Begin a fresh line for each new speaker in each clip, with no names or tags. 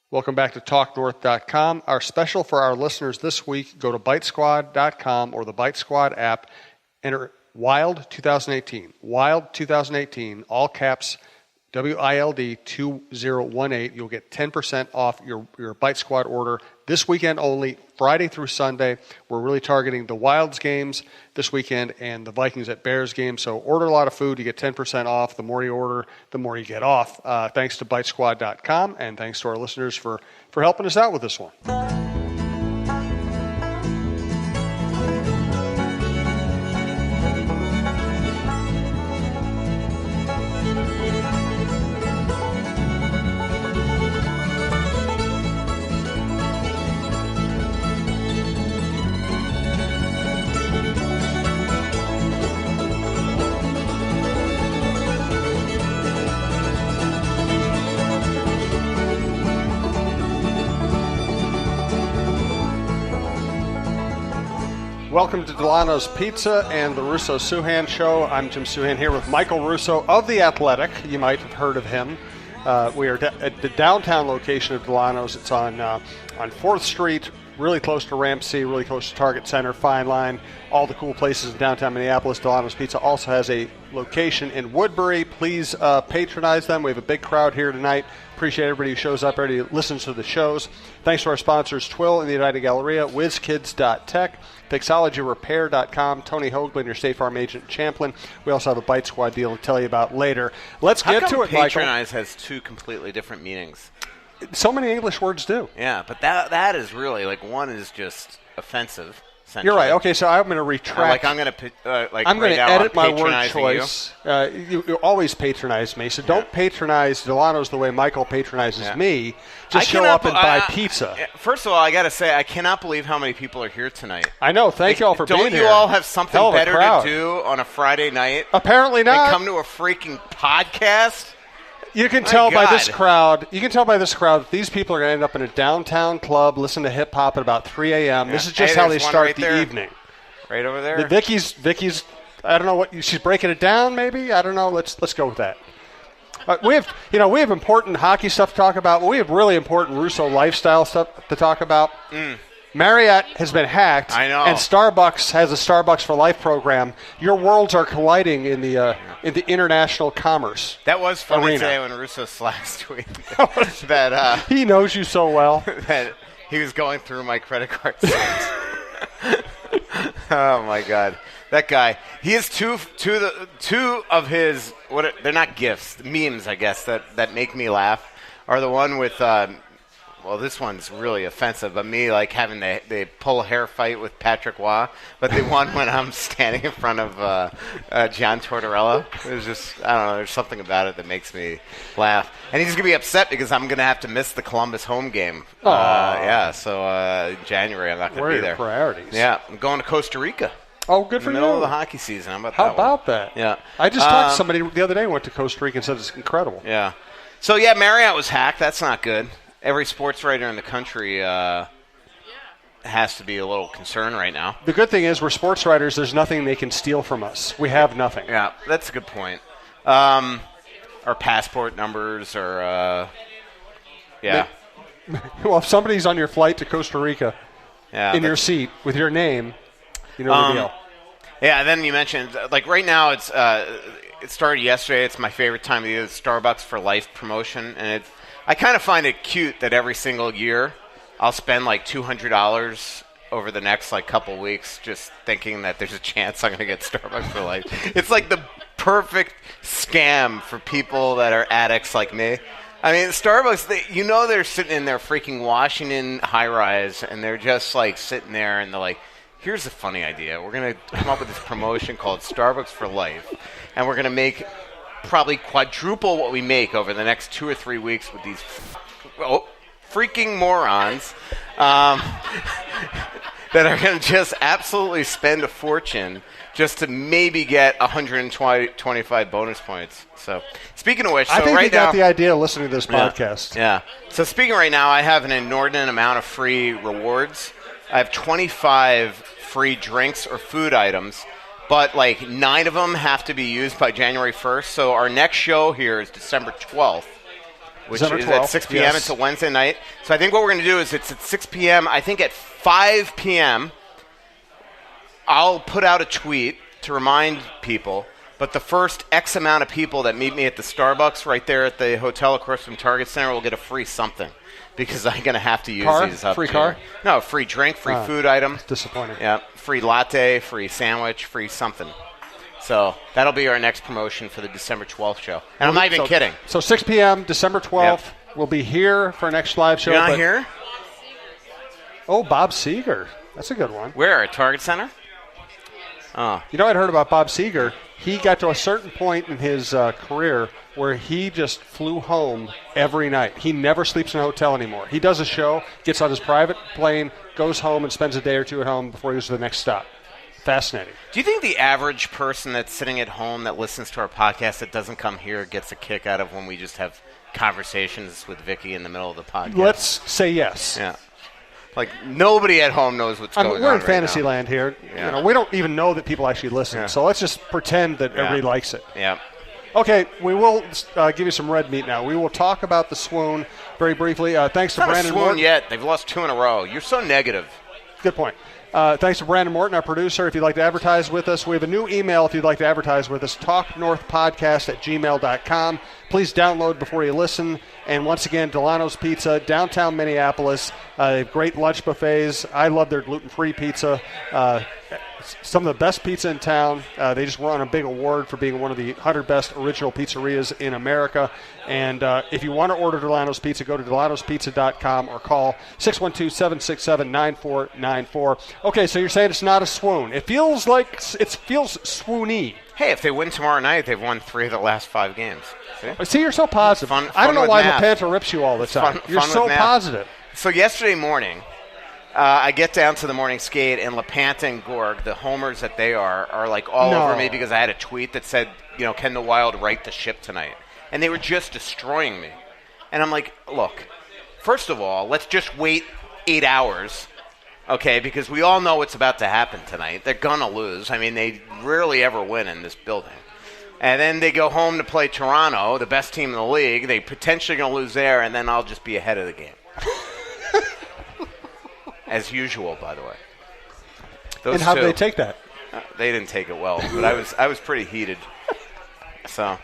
Welcome back to talknorth.com. Our special for our listeners this week, go to bitesquad.com or the Bite Squad app, enter WILD 2018. WILD 2018, all caps, WILD 2018. You'll get 10% off your Bite Squad order this weekend only, Friday through Sunday. We're really targeting the Wilds games this weekend and the Vikings at Bears game. So order a lot of food, you get 10% off. The more you order, the more you get off. Thanks to bitesquad.com, and thanks to our listeners for helping us out with this one. Welcome to Delano's Pizza and the Russo-Souhan Show. I'm Jim Souhan here with Michael Russo of The Athletic. You might have heard of him. We are at the downtown location of Delano's. It's on 4th Street, really close to Ramsey, really close to Target Center, Fine Line, all the cool places in downtown Minneapolis. Delano's Pizza also has a location in Woodbury. Please patronize them. We have a big crowd here tonight. Appreciate everybody who shows up, everybody who listens to the shows. Thanks to our sponsors, Twill and the United Galleria, WizKids.tech, FixologyRepair.com, Tony Hoagland, your State Farm agent in Champlin. We also have a Bite Squad deal to tell you about later. Let's get to it, Michael.
Patronize has two completely different meanings.
So many English words do.
Yeah, but that is really, like, one is just offensive.
You're right. Okay, so I'm going to retract.
I'm going
to edit my word choice. You always patronize me, so don't patronize Delano's the way Michael patronizes me. Just show up and buy pizza.
First of all, I got to say, I cannot believe how many people are here tonight.
I know. Thank you all for being here.
Don't you all have something better to do on a Friday night?
Apparently not.
And come to a freaking podcast?
You can tell by this crowd. You can tell by this crowd that these people are going to end up in a downtown club, listen to hip hop at about 3 a.m. Yeah. This is just how they start the evening.
Right over there.
Vicky's. I don't know what she's breaking it down. Maybe I don't know. Let's go with that. We have important hockey stuff to talk about. But we have really important Russo lifestyle stuff to talk about. Marriott has been hacked.
I know.
And Starbucks has a Starbucks for Life program. Your worlds are colliding in the international commerce.
That was funny today when Russo last tweet that
he knows you so well
that he was going through my credit card statements. Oh my God, that guy! He has two of his they're not gifts, memes, I guess that make me laugh. Are the one with well, this one's really offensive, but me like having the pull hair fight with Patrick Waugh, but the one when I'm standing in front of John Tortorella. It was just, I don't know, there's something about it that makes me laugh. And he's going to be upset because I'm going to have to miss the Columbus home game. So in January I'm not going to be there.
What are your priorities?
Yeah, I'm going to Costa Rica.
Oh, good for you.
In the middle of the hockey season.
How about that?
Yeah.
I just talked to somebody the other day who went to Costa Rica and said it's incredible.
Yeah. So, yeah, Marriott was hacked. That's not good. Every sports writer in the country has to be a little concerned right now.
The good thing is we're sports writers. There's nothing they can steal from us. We have nothing.
Yeah, that's a good point. Our passport numbers are,
Well, if somebody's on your flight to Costa Rica in your seat with your name, you know the deal.
Yeah, then you mentioned, like right now it started yesterday. It's my favorite time of the year, the Starbucks for Life promotion, and I kind of find it cute that every single year I'll spend like $200 over the next like couple weeks just thinking that there's a chance I'm going to get Starbucks for Life. It's like the perfect scam for people that are addicts like me. I mean, Starbucks, they're sitting in their freaking Washington high-rise, and they're just like sitting there, and they're like, here's a funny idea. We're going to come up with this promotion called Starbucks for Life, and we're going to make probably quadruple what we make over the next 2 or 3 weeks with these freaking morons that are going to just absolutely spend a fortune just to maybe get 125 bonus points. So, speaking of which,
I think you got the idea of listening to this podcast.
Yeah. So, speaking right now, I have an inordinate amount of free rewards. I have 25 free drinks or food items. But, 9 of them have to be used by January 1st. So our next show here is December 12th. which
December
is
12th.
at 6 p.m.
Yes.
It's a Wednesday night. So I think what we're going to do is it's at 6 p.m. I think at 5 p.m. I'll put out a tweet to remind people, but the first X amount of people that meet me at the Starbucks right there at the hotel across from Target Center will get a free something because I'm going to have to use these up.
Free car?
No, free drink, free food item.
Disappointing.
Yeah, free latte, free sandwich, free something. So that'll be our next promotion for the December 12th show. And I'm not even kidding.
So 6 p.m., December 12th, we'll be here for our next live show.
You're not here?
Oh, Bob Seger. That's a good one.
Where? At Target Center? Oh.
You know, I'd heard about Bob Seger. He got to a certain point in his career where he just flew home every night. He never sleeps in a hotel anymore. He does a show, gets on his private plane, goes home, and spends a day or two at home before he goes to the next stop. Fascinating.
Do you think the average person that's sitting at home that listens to our podcast that doesn't come here gets a kick out of when we just have conversations with Vicky in the middle of the podcast?
Let's say yes.
Yeah. Like, nobody at home knows what's going on.
We're in
right
fantasy
now.
land here.
Yeah.
You know, we don't even know that people actually listen.
Yeah.
So let's just pretend that everybody likes it.
Yeah.
Okay, we will give you some red meat now. We will talk about the swoon very briefly. Thanks to
Not
Brandon
a swoon
Morton.
yet. They've lost 2 in a row. You're so negative.
Good point. Thanks to Brandon Morton, our producer. If you'd like to advertise with us, we have a new email if you'd like to advertise with us, talknorthpodcast@gmail.com. Please download before you listen. And once again, Delano's Pizza, downtown Minneapolis. Great lunch buffets. I love their gluten-free pizza. Some of the best pizza in town. They just won a big award for being one of the 100 best original pizzerias in America. And if you want to order Delano's Pizza, go to delanospizza.com or call 612-767-9494. Okay, so you're saying it's not a swoon. It feels swoony.
Hey, if they win tomorrow night, they've won 3 of the last 5 games.
See, you're so positive.
Fun
I don't know
with
why
math.
LaPanta rips you all the time. You're
fun
so
with math.
positive.
So yesterday morning, I get down to the morning skate, and LaPanta and Gorg, the homers that they are like all over me because I had a tweet that said, can the Wild right the ship tonight? And they were just destroying me. And I'm like, look, first of all, let's just wait 8 hours, okay, because we all know what's about to happen tonight. They're going to lose. I mean, they rarely ever win in this building. And then they go home to play Toronto, the best team in the league. They potentially going to lose there, and then I'll just be ahead of the game. As usual, by the way.
And how did they take that?
They didn't take it well, but I was pretty heated. So,
well,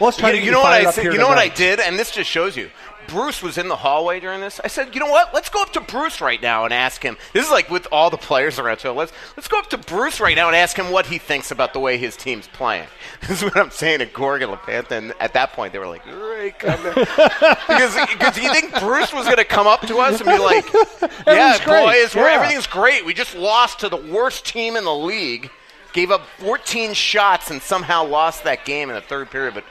let's try to
you know what I said, you know what I did, and this just shows you. Bruce was in the hallway during this. I said, you know what? Let's go up to Bruce right now and ask him. This is like with all the players around. So let's go up to Bruce right now and ask him what he thinks about the way his team's playing. This is what I'm saying to Gorg and LaPanta. And at that point, they were like, "Great, come in." because you think Bruce was going to come up to us and be like, "Yeah, boys, everything's great. We just lost to the worst team in the league, gave up 14 shots, and somehow lost that game in the third period."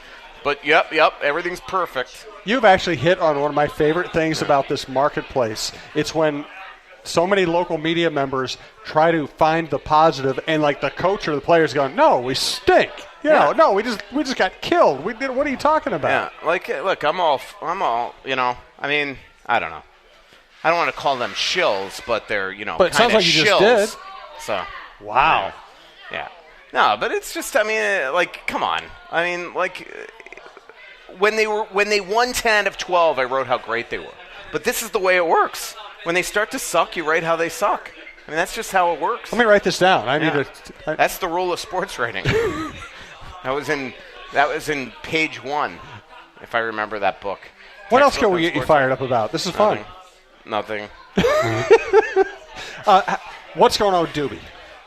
But yep, everything's perfect.
You've actually hit on one of my favorite things about this marketplace. It's when so many local media members try to find the positive, and like the coach or the players going, "No, we stink. No, we just got killed. What are you talking about?"
Yeah, like, look, I'm all. I mean, I don't know. I don't want to call them shills, but they're
But it sounds like you
shills.
just did.
So
wow.
Yeah. No, but it's just. I mean, like, come on. I mean, like. When they won 10 out of 12, I wrote how great they were. But this is the way it works. When they start to suck, you write how they suck. I mean, that's just how it works.
Let me write this down.
That's the rule of sports writing. That was in page 1, if I remember that book.
What else can we get you fired up about? This is fun.
Nothing.
What's going on with Doobie?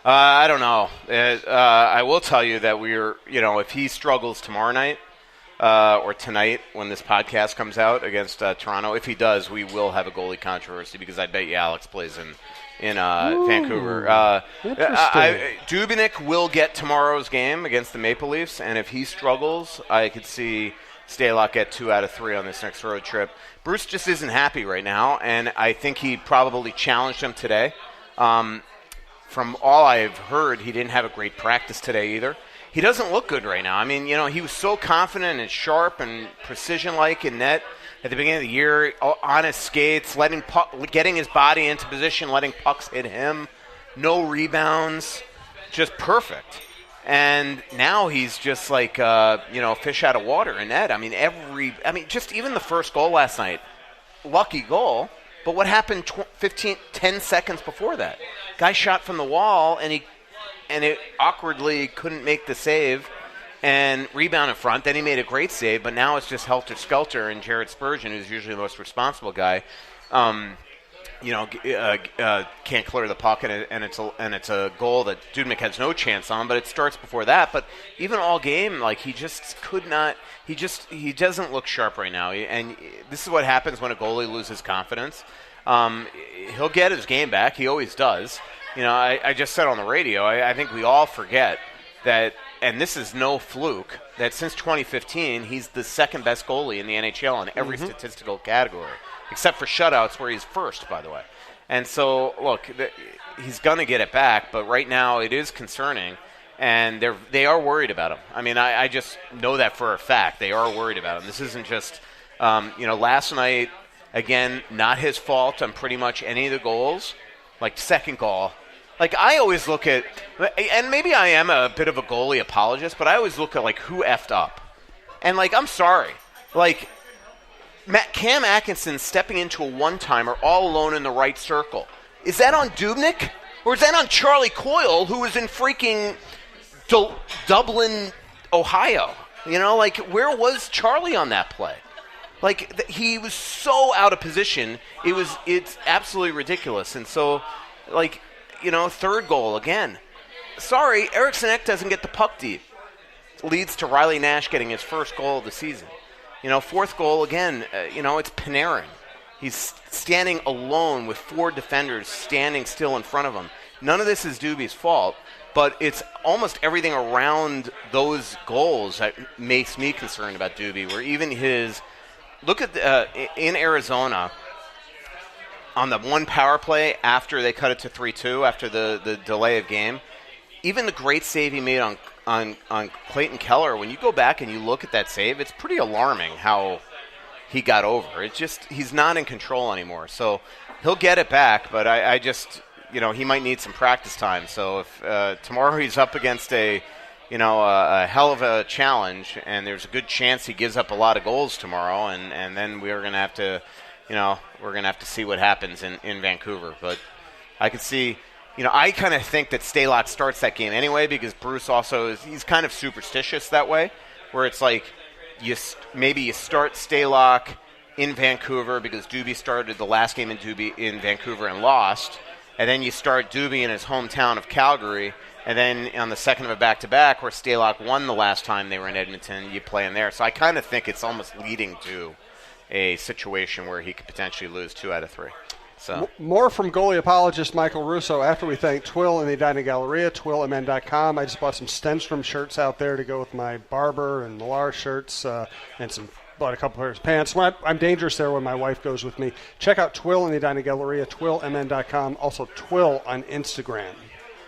I don't know. I will tell you that if he struggles tomorrow night, or tonight when this podcast comes out against Toronto. If he does, we will have a goalie controversy because I bet you Alex plays in Vancouver. Dubnyk will get tomorrow's game against the Maple Leafs, and if he struggles, I could see Stalock get 2 out of 3 on this next road trip. Bruce just isn't happy right now, and I think he probably challenged him today. From all I've heard, he didn't have a great practice today either. He doesn't look good right now. I mean, he was so confident and sharp and precision-like in net at the beginning of the year, on his skates, getting his body into position, letting pucks hit him, no rebounds, just perfect. And now he's just like, fish out of water in net. Just even the first goal last night, lucky goal. But what happened 10 seconds before that? Guy shot from the wall, and it awkwardly couldn't make the save and rebound in front. Then he made a great save, but now it's just helter-skelter, and Jared Spurgeon, who's usually the most responsible guy, can't clear the puck, and it's a goal that Dubnyk has no chance on. But it starts before that. But even all game, like, he just could not. He doesn't look sharp right now. And this is what happens when a goalie loses confidence. He'll get his game back. He always does. I just said on the radio. I think we all forget that, and this is no fluke, that since 2015 he's the second best goalie in the NHL in every statistical category. Except for shutouts, where he's first, by the way. And so, look, he's going to get it back, but right now it is concerning, and they are worried about him. I just know that for a fact. They are worried about him. This isn't just, last night, again, not his fault on pretty much any of the goals. Like, second goal. Like, I always look at, and maybe I am a bit of a goalie apologist, but I always look at, like, who effed up. And, like, I'm sorry. Like, Cam Atkinson stepping into a one-timer all alone in the right circle. Is that on Dubnyk? Or is that on Charlie Coyle, who was in freaking Dublin, Ohio? Where was Charlie on that play? Like, he was so out of position, it's absolutely ridiculous. And so, third goal again. Sorry, Eriksson Ek doesn't get the puck deep. Leads to Riley Nash getting his first goal of the season. Fourth goal, again, it's Panarin. He's standing alone with four defenders standing still in front of him. None of this is Doobie's fault, but it's almost everything around those goals that makes me concerned about Doobie, where even look at in Arizona, on the one power play after they cut it to 3-2, after the delay of game, even the great save he made on Clayton Keller, when you go back and you look at that save, it's pretty alarming how he got over. It's just he's not in control anymore. So he'll get it back, but I just, he might need some practice time. So if tomorrow he's up against a hell of a challenge, and there's a good chance he gives up a lot of goals tomorrow, and then we're going to have to, see what happens in Vancouver. But I could see. I kind of think that Stalock starts that game anyway, because Bruce also he's kind of superstitious that way, where it's like maybe you start Stalock in Vancouver because Doobie started the last game in Vancouver and lost, and then you start Doobie in his hometown of Calgary, and then on the second of a back-to-back where Stalock won the last time they were in Edmonton, you play him there. So I kind of think it's almost leading to a situation where he could potentially lose 2 out of 3. So.
More from goalie apologist Michael Russo after we thank Twill in the Edina Galleria, twillmn.com. I just bought some Stenstrom shirts out there to go with my Barber and Millar shirts, and bought a couple pairs of pants. I'm dangerous there when my wife goes with me. Check out Twill in the Edina Galleria, twillmn.com. Also Twill on Instagram.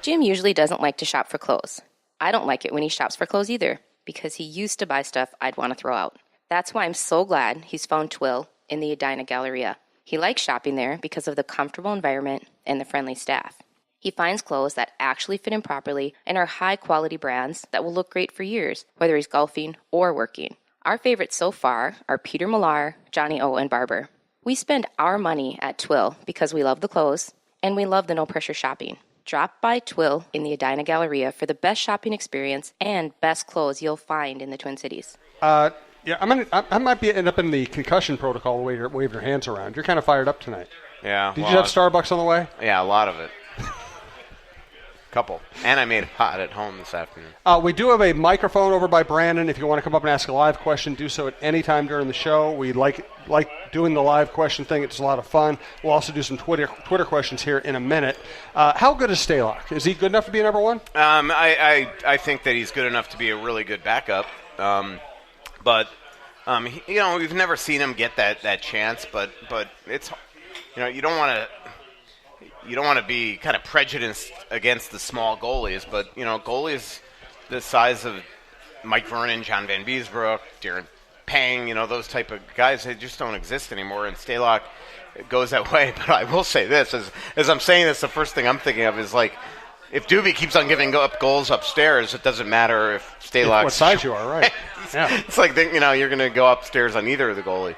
Jim usually doesn't like to shop for clothes. I don't like it when he shops for clothes either, because he used to buy stuff I'd want to throw out. That's why I'm so glad he's found Twill in the Edina Galleria. He likes shopping there because of the comfortable environment and the friendly staff. He finds clothes that actually fit him properly and are high-quality brands that will look great for years, whether he's golfing or working. Our favorites so far are Peter Millar, Johnny O, and Barber. We spend our money at Twill because we love the clothes and we love the no-pressure shopping. Drop by Twill in the Edina Galleria for the best shopping experience and best clothes you'll find in the Twin Cities.
Yeah, I might end up in the concussion protocol the way you wave your hands around. You're kind of fired up tonight.
Yeah.
Did you have Starbucks on the way?
Yeah, a lot of it. Couple. And I made it hot at home this afternoon.
We do have a microphone over by Brandon. If you want to come up and ask a live question, do so at any time during the show. We like doing the live question thing. It's a lot of fun. We'll also do some Twitter questions here in a minute. How good is Stalock? Is he good enough to be number one?
I think that he's good enough to be a really good backup. But we've never seen him get that chance. But it's you don't want to be kind of prejudiced against the small goalies. But goalies the size of Mike Vernon, John Van Beesbrook, Darren Pang, those type of guys, they just don't exist anymore. And Stalock goes that way. But I will say this, as I'm saying this, the first thing I'm thinking of is like if Doobie keeps on giving up goals upstairs, it doesn't matter if Stalock's
what size you are, right? Yeah.
It's like, you're going to go upstairs on either of the goalie.